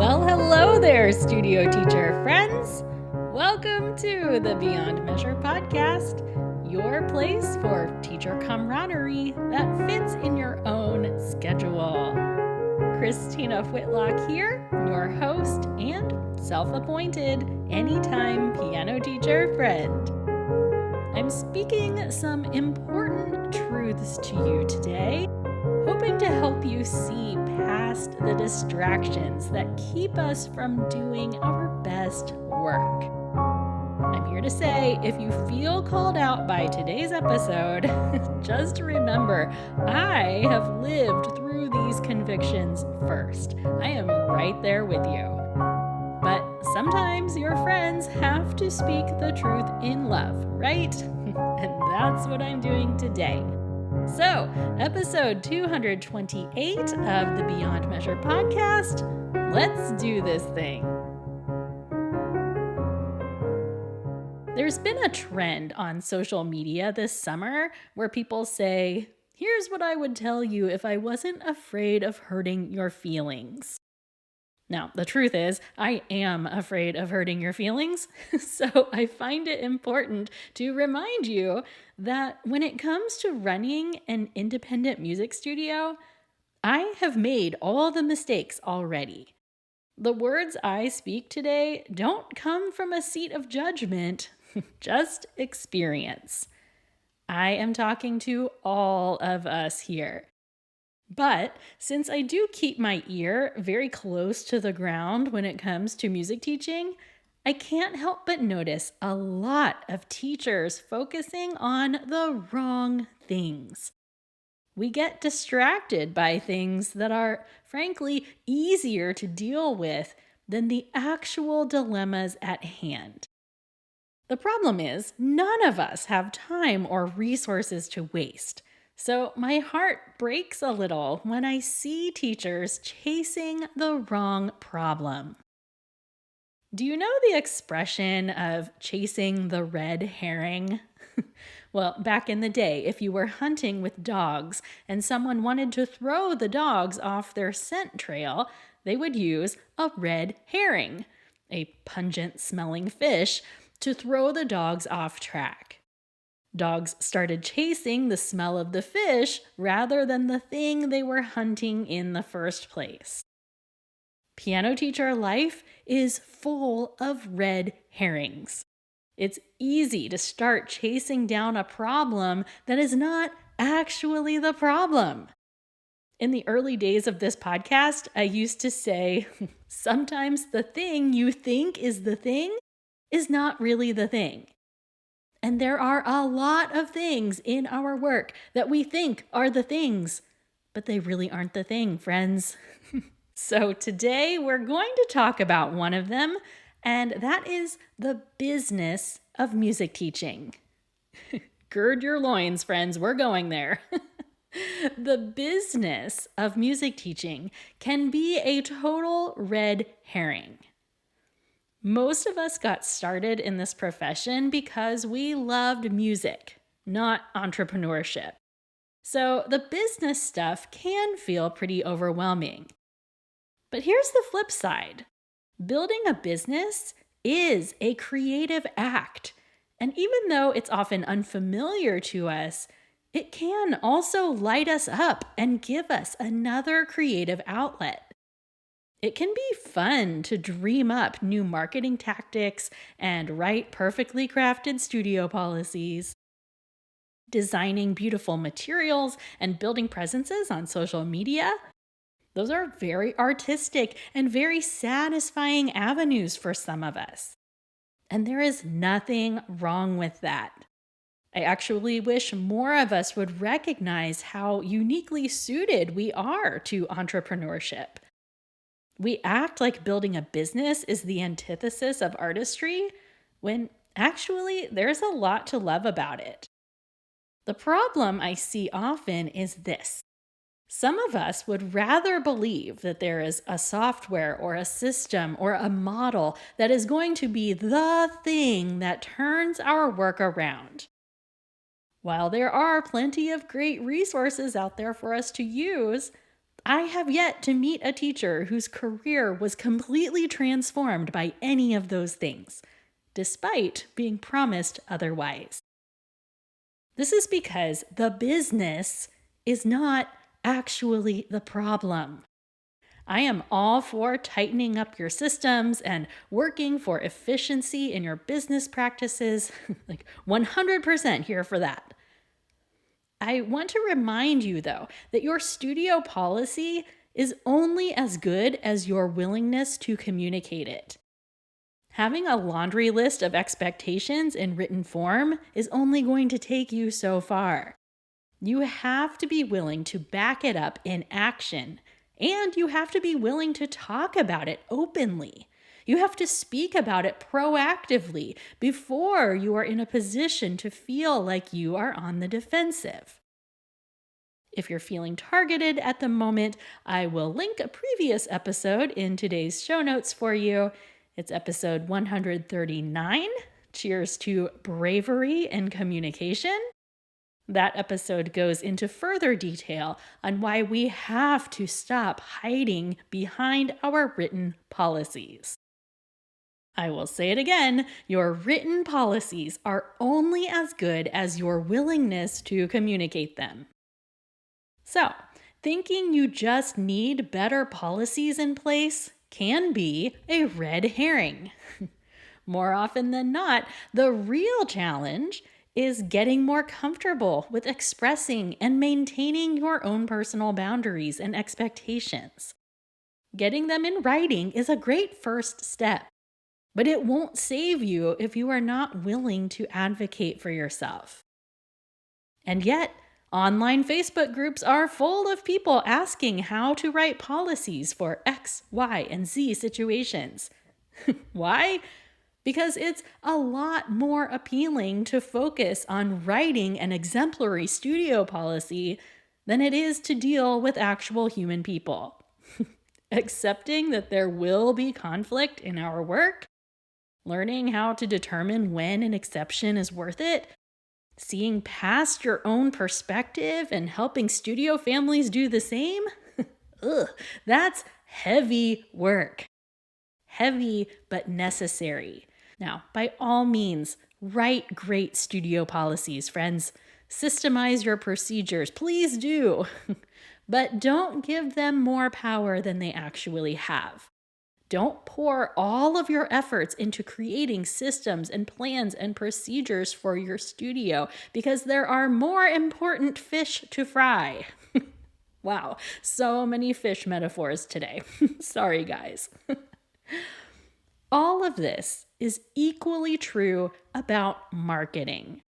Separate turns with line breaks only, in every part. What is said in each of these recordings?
Well, hello there, studio teacher friends. Welcome to the Beyond Measure podcast, your place for teacher camaraderie that fits in your own schedule. Christina Whitlock here, your host and self-appointed anytime piano teacher friend. I'm speaking some important truths to you today, hoping to help you see past the distractions that keep us from doing our best work. I'm here to say, if you feel called out by today's episode, just remember, I have lived through these convictions first. I am right there with you. But sometimes your friends have to speak the truth in love, right? And that's what I'm doing today. So, episode 228 of the Beyond Measure podcast. Let's do this thing. There's been a trend on social media this summer where people say, "Here's what I would tell you if I wasn't afraid of hurting your feelings." Now, the truth is, I am afraid of hurting your feelings, so I find it important to remind you that when it comes to running an independent music studio, I have made all the mistakes already. The words I speak today don't come from a seat of judgment, just experience. I am talking to all of us here. But since I do keep my ear very close to the ground when it comes to music teaching, I can't help but notice a lot of teachers focusing on the wrong things. We get distracted by things that are, frankly, easier to deal with than the actual dilemmas at hand. The problem is, none of us have time or resources to waste. So my heart breaks a little when I see teachers chasing the wrong problem. Do you know the expression of chasing the red herring? Well, back in the day, if you were hunting with dogs and someone wanted to throw the dogs off their scent trail, they would use a red herring, a pungent smelling fish, to throw the dogs off track. Dogs started chasing the smell of the fish rather than the thing they were hunting in the first place. Piano teacher life is full of red herrings. It's easy to start chasing down a problem that is not actually the problem. In the early days of this podcast, I used to say, sometimes the thing you think is the thing is not really the thing. And there are a lot of things in our work that we think are the things, but they really aren't the thing, friends. So today we're going to talk about one of them, and that is the business of music teaching. Gird your loins, friends, we're going there. The business of music teaching can be a total red herring. Most of us got started in this profession because we loved music, not entrepreneurship. So the business stuff can feel pretty overwhelming. But here's the flip side. Building a business is a creative act. And even though it's often unfamiliar to us, it can also light us up and give us another creative outlet. It can be fun to dream up new marketing tactics and write perfectly crafted studio policies. Designing beautiful materials and building presences on social media. Those are very artistic and very satisfying avenues for some of us. And there is nothing wrong with that. I actually wish more of us would recognize how uniquely suited we are to entrepreneurship. We act like building a business is the antithesis of artistry, when actually there's a lot to love about it. The problem I see often is this. Some of us would rather believe that there is a software or a system or a model that is going to be the thing that turns our work around. While there are plenty of great resources out there for us to use, I have yet to meet a teacher whose career was completely transformed by any of those things, despite being promised otherwise. This is because the business is not actually the problem. I am all for tightening up your systems and working for efficiency in your business practices, like 100% here for that. I want to remind you, though, that your studio policy is only as good as your willingness to communicate it. Having a laundry list of expectations in written form is only going to take you so far. You have to be willing to back it up in action, and you have to be willing to talk about it openly. You have to speak about it proactively before you are in a position to feel like you are on the defensive. If you're feeling targeted at the moment, I will link a previous episode in today's show notes for you. It's episode 139, Cheers to Bravery and Communication. That episode goes into further detail on why we have to stop hiding behind our written policies. I will say it again, your written policies are only as good as your willingness to communicate them. So, thinking you just need better policies in place can be a red herring. More often than not, the real challenge is getting more comfortable with expressing and maintaining your own personal boundaries and expectations. Getting them in writing is a great first step, but it won't save you if you are not willing to advocate for yourself. And yet, online Facebook groups are full of people asking how to write policies for X, Y, and Z situations. Why? Because it's a lot more appealing to focus on writing an exemplary studio policy than it is to deal with actual human people. Accepting that there will be conflict in our work, learning how to determine when an exception is worth it, seeing past your own perspective and helping studio families do the same, that's heavy work. Heavy but necessary. Now, by all means, write great studio policies, friends. Systemize your procedures, please do. But don't give them more power than they actually have. Don't pour all of your efforts into creating systems and plans and procedures for your studio because there are more important fish to fry. Wow, so many fish metaphors today. Sorry, guys. All of this is equally true about marketing.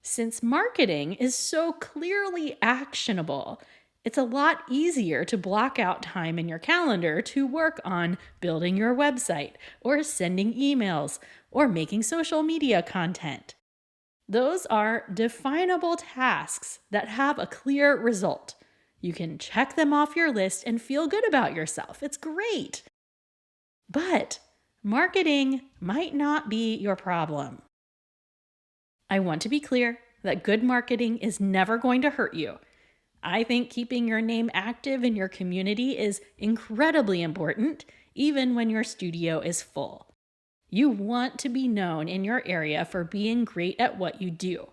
Since marketing is so clearly actionable, it's a lot easier to block out time in your calendar to work on building your website, or sending emails, or making social media content. Those are definable tasks that have a clear result. You can check them off your list and feel good about yourself. It's great. But marketing might not be your problem. I want to be clear that good marketing is never going to hurt you. I think keeping your name active in your community is incredibly important, even when your studio is full. You want to be known in your area for being great at what you do.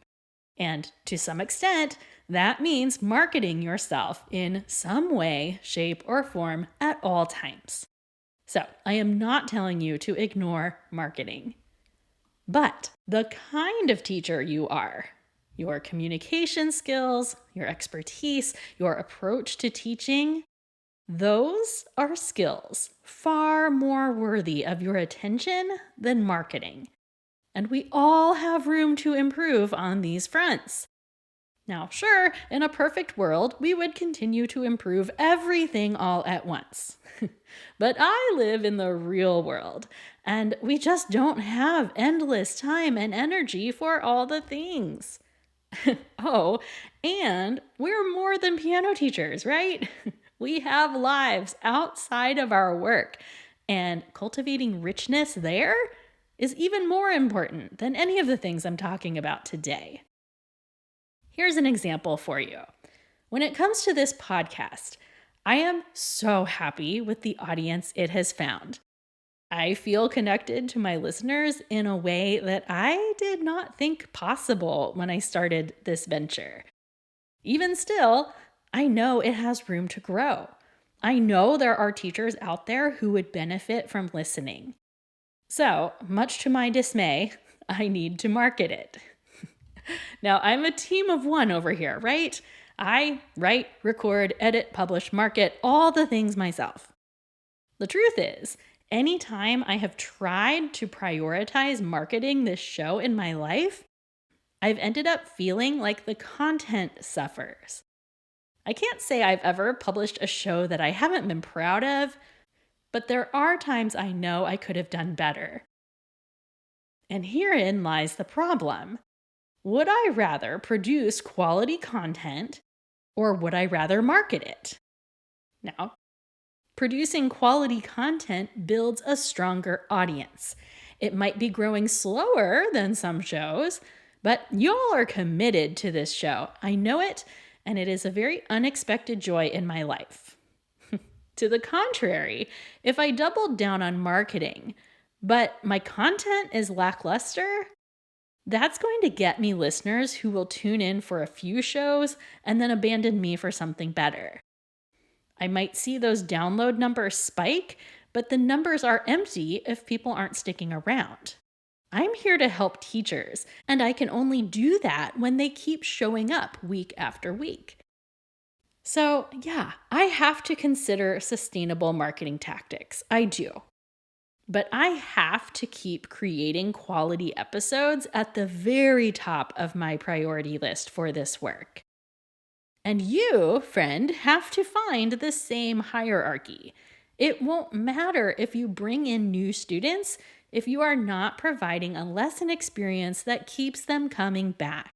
And to some extent, that means marketing yourself in some way, shape, or form at all times. So, I am not telling you to ignore marketing. But the kind of teacher you are, your communication skills, your expertise, your approach to teaching, those are skills far more worthy of your attention than marketing. And we all have room to improve on these fronts. Now, sure, in a perfect world, we would continue to improve everything all at once. But I live in the real world, and we just don't have endless time and energy for all the things. Oh, and we're more than piano teachers, right? We have lives outside of our work, and cultivating richness there is even more important than any of the things I'm talking about today. Here's an example for you. When it comes to this podcast, I am so happy with the audience it has found. I feel connected to my listeners in a way that I did not think possible when I started this venture. Even still, I know it has room to grow. I know there are teachers out there who would benefit from listening. So, much to my dismay, I need to market it. Now, I'm a team of one over here, right? I write, record, edit, publish, market, all the things myself. The truth is, anytime I have tried to prioritize marketing this show in my life, I've ended up feeling like the content suffers. I can't say I've ever published a show that I haven't been proud of, but there are times I know I could have done better. And herein lies the problem. Would I rather produce quality content or would I rather market it? Now, producing quality content builds a stronger audience. It might be growing slower than some shows, but y'all are committed to this show. I know it, and it is a very unexpected joy in my life. To the contrary, if I doubled down on marketing, but my content is lackluster, that's going to get me listeners who will tune in for a few shows and then abandon me for something better. I might see those download numbers spike, but the numbers are empty if people aren't sticking around. I'm here to help teachers, and I can only do that when they keep showing up week after week. So, yeah, I have to consider sustainable marketing tactics. I do. But I have to keep creating quality episodes at the very top of my priority list for this work. And you, friend, have to find the same hierarchy. It won't matter if you bring in new students if you are not providing a lesson experience that keeps them coming back.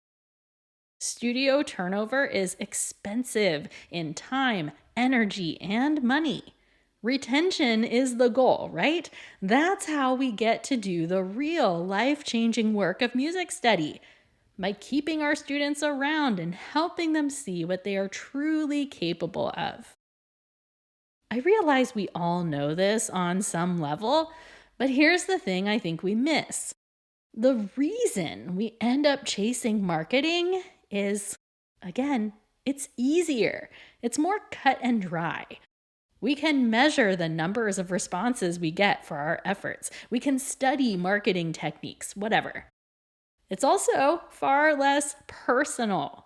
Studio turnover is expensive in time, energy, and money. Retention is the goal, right? That's how we get to do the real life-changing work of music study, by keeping our students around and helping them see what they are truly capable of. I realize we all know this on some level, but here's the thing I think we miss. The reason we end up chasing marketing is, again, it's easier. It's more cut and dry. We can measure the numbers of responses we get for our efforts. We can study marketing techniques, whatever. It's also far less personal.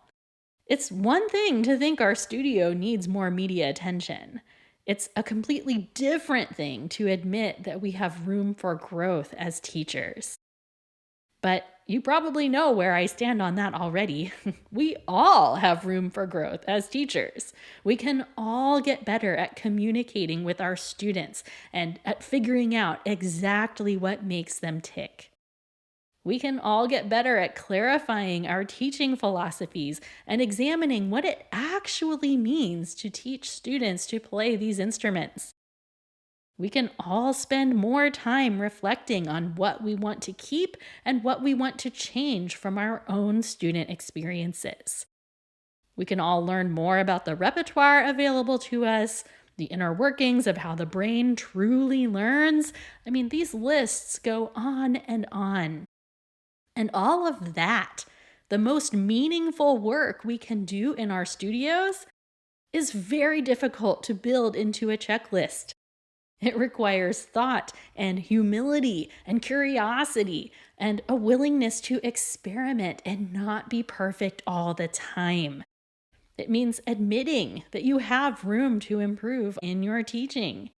It's one thing to think our studio needs more media attention. It's a completely different thing to admit that we have room for growth as teachers. But you probably know where I stand on that already. We all have room for growth as teachers. We can all get better at communicating with our students and at figuring out exactly what makes them tick. We can all get better at clarifying our teaching philosophies and examining what it actually means to teach students to play these instruments. We can all spend more time reflecting on what we want to keep and what we want to change from our own student experiences. We can all learn more about the repertoire available to us, the inner workings of how the brain truly learns. I mean, these lists go on and on. And all of that, the most meaningful work we can do in our studios, is very difficult to build into a checklist. It requires thought and humility and curiosity and a willingness to experiment and not be perfect all the time. It means admitting that you have room to improve in your teaching.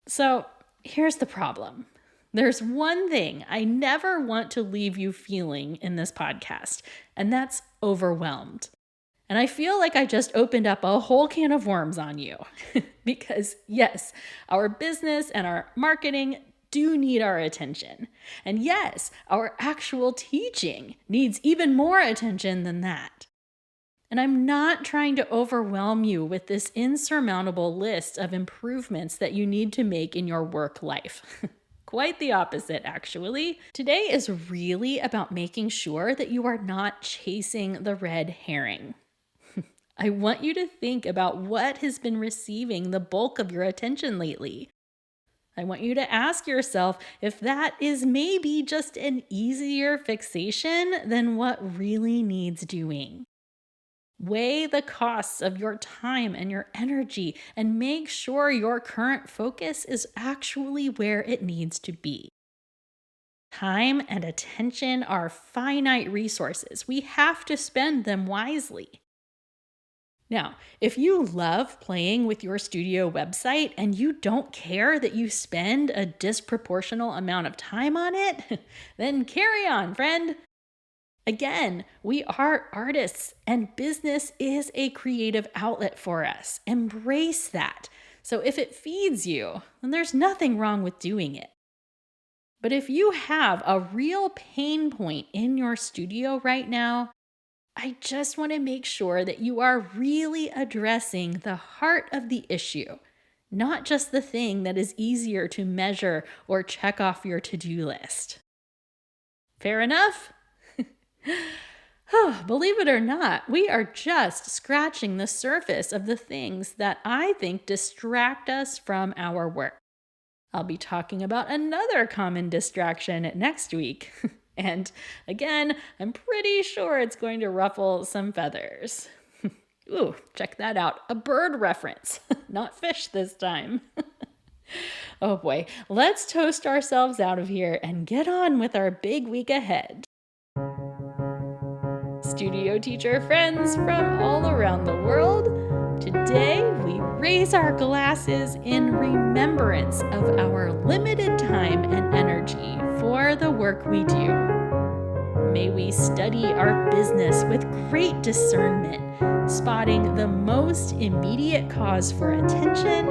So here's the problem. There's one thing I never want to leave you feeling in this podcast, and that's overwhelmed. And I feel like I just opened up a whole can of worms on you. Because yes, our business and our marketing do need our attention. And yes, our actual teaching needs even more attention than that. And I'm not trying to overwhelm you with this insurmountable list of improvements that you need to make in your work life. Quite the opposite, actually. Today is really about making sure that you are not chasing the red herring. I want you to think about what has been receiving the bulk of your attention lately. I want you to ask yourself if that is maybe just an easier fixation than what really needs doing. Weigh the costs of your time and your energy and make sure your current focus is actually where it needs to be. Time and attention are finite resources. We have to spend them wisely. Now, if you love playing with your studio website and you don't care that you spend a disproportional amount of time on it, then carry on, friend. Again, we are artists and business is a creative outlet for us. Embrace that. So if it feeds you, then there's nothing wrong with doing it. But if you have a real pain point in your studio right now, I just want to make sure that you are really addressing the heart of the issue, not just the thing that is easier to measure or check off your to-do list. Fair enough? Believe it or not, we are just scratching the surface of the things that I think distract us from our work. I'll be talking about another common distraction next week. And again, I'm pretty sure it's going to ruffle some feathers. Ooh, check that out. A bird reference, not fish this time. Oh boy, let's toast ourselves out of here and get on with our big week ahead. Studio teacher friends from all around the world, today we raise our glasses in remembrance of our limited time and energy for the work we do. May we study our business with great discernment, spotting the most immediate cause for attention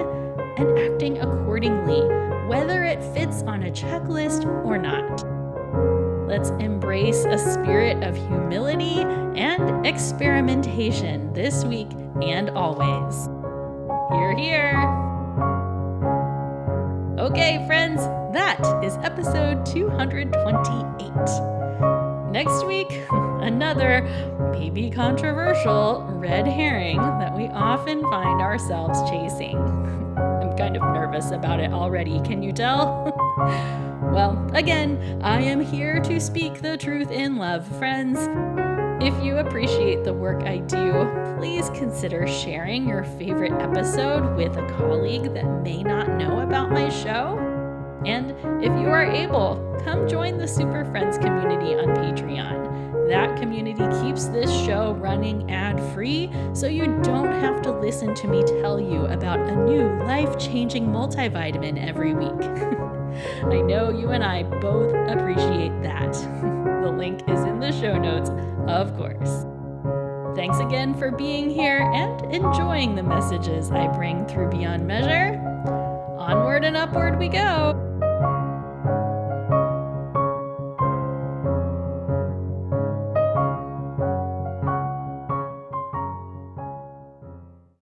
and acting accordingly, whether it fits on a checklist or not. Let's embrace a spirit of humility and experimentation this week and always. Hear, hear. Okay, friends, that is episode 228. Next week, another maybe controversial red herring that we often find ourselves chasing. I'm kind of nervous about it already, can you tell? Well, again, I am here to speak the truth in love, friends. If you appreciate the work I do, please consider sharing your favorite episode with a colleague that may not know about my show. And if you are able, come join the Super Friends community on Patreon. That community keeps this show running ad-free, so you don't have to listen to me tell you about a new life-changing multivitamin every week. I know you and I both appreciate that. The link is in the show notes, of course. Thanks again for being here and enjoying the messages I bring through Beyond Measure. Onward and upward we go.